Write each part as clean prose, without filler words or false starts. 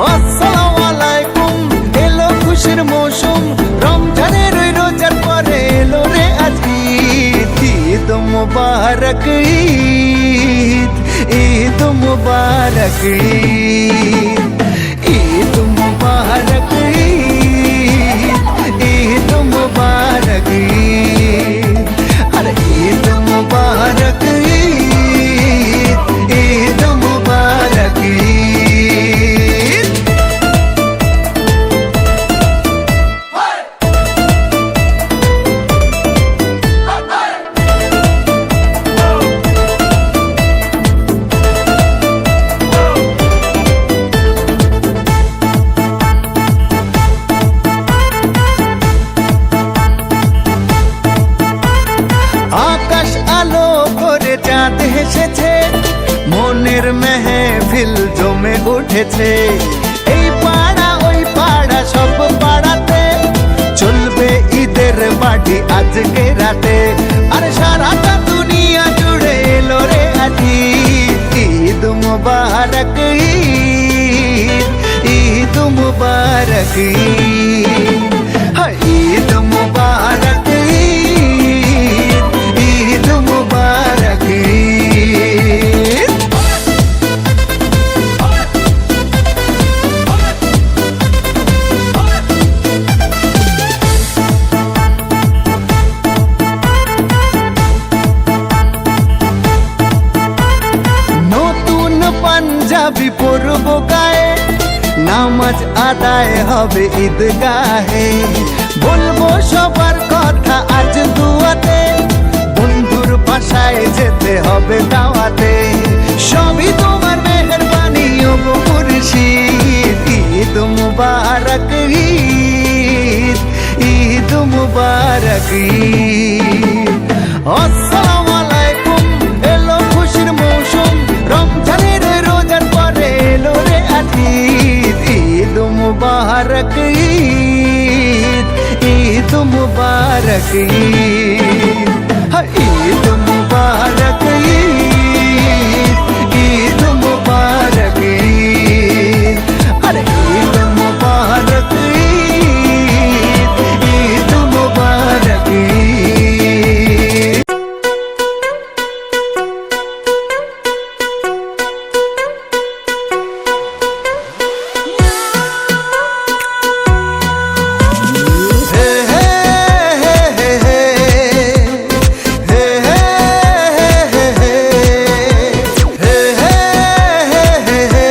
আসসালামু আলাইকুম, এলো খুশির মৌসুম, রমজানের ওই রোজার পরে এলো রে আজ ঈদ। ঈদ মুবারক ঈদ, ঈদ মুবারক ঈদ, ঈদ মুবারক ঈদ, ঈদ মুবারক ঈদ, আরে ঈদ মুবারক ঈদ, ঈদ মুবারক ঈদ। আকাশ আলো করে চাঁদ হেসেছে, মনের মেহফিল জমে উঠেছে। এই পাড়া ওই পাড়া সব পাড়াতে চলবে ঈদের পার্টি আজকে রাতে। আর সারাটা দুনিয়া জুড়ে এলো রে আজ ঈদ। ঈদ মুবারক ঈদ, ঈদ মুবারক ঈদ, হায় ঈদ মুবারক ঈদ, ঈদ মুবারক ঈদ। নতুন পাঞ্জাবি পরব গায়ে, নামাজ আদায় হবে ঈদগাহে। বলবো সবার কথা আজ দুয়াতে, বন্ধুর বাসায় যেতে হবে দাওয়াতে। সবই তোমার মেহেরবানি ও গো মুর্শিদ। ঈদ মুবারক ঈদ, ঈদ মুবারক ঈদ। আসসালামু আলাইকুম, এলো খুশির মৌসুম, রমজানের রোজার পরে এলো রে আজ ঈদ। ঈদ মুবারক ঈদ, ঈদ মুবারক ঈদ, হায় ঈদ মুবারক ঈদ, ঈদ মুবারক ঈদ, আরে ঈদ মুবারক ঈদ, ঈদ মুবারক ঈদ। হে হে হে হে হে, হে হে হে হে, হে হে হে হে,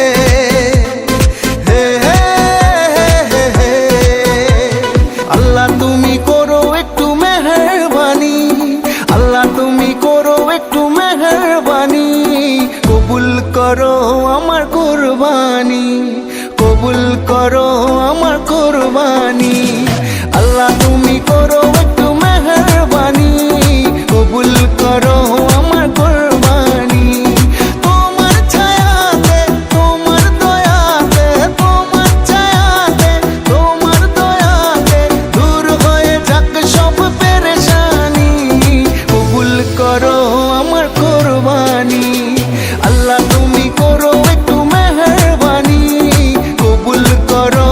হে হে হে। আল্লাহ তুমি করো একটু মেহেরবানি, আল্লাহ তুমি করো একটু মেহেরবানি, কবুল করো আমার কুরবানি, কবুল করো আমার কুরবানি। আল্লাহ তুমি করো একটু মেহেরবানি, কবুল করো আমার কুরবানি। তোমার ছায়াতে, তোমার দয়াতে, তোমার ছায়াতে, তোমার দয়াতে দূর হয়ে যাক সব পেরেশানি, কবুল করো আমার কুরবানি। আল্লাহ তুমি করো একটু মেহেরবানি, কবুল করো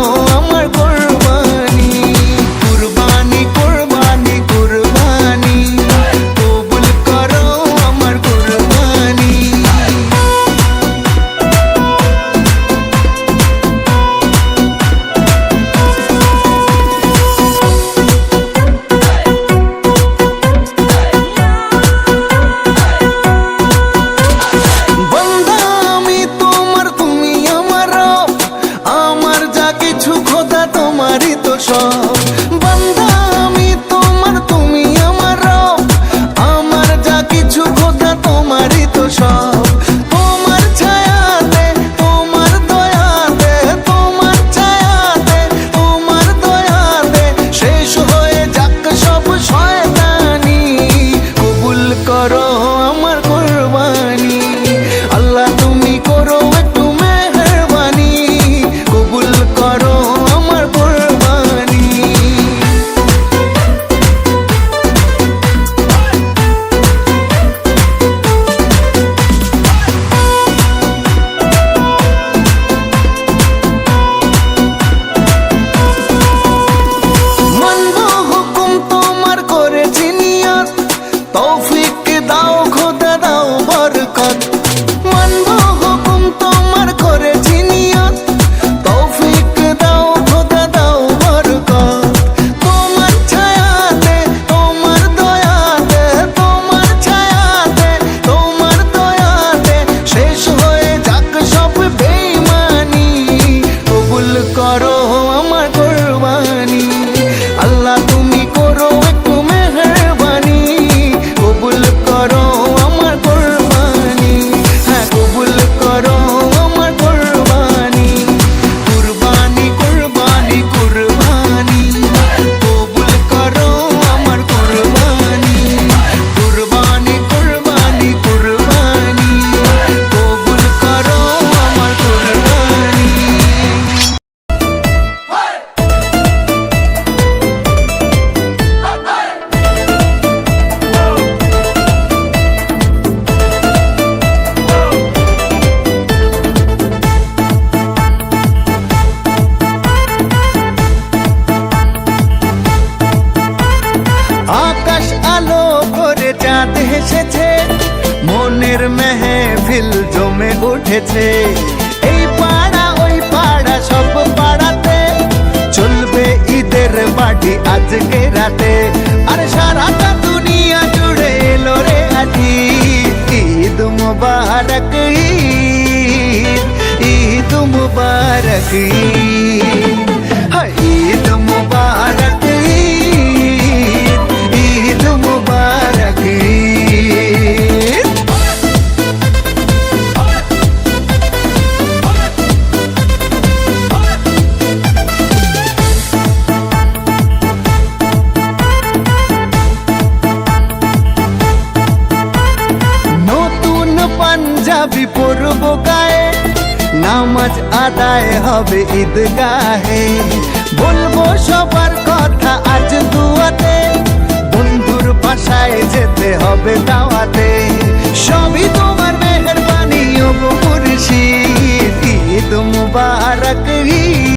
উঠেছে। এই পাড়া ওই পাড়া সব পাড়াতে চলবে ঈদের পার্টি আজকে রাতে। আর সারাটা দুনিয়া জুড়ে এলো রে আজি ঈদ মুবারক, ঈদ ঈদ মুবারক, ঈদ মুবারক, ঈদ মুবারক। নতুন পাঞ্জাবি পরব গায়ে, নামাজ আদায় হবে ঈদগাহে, বলবো সবার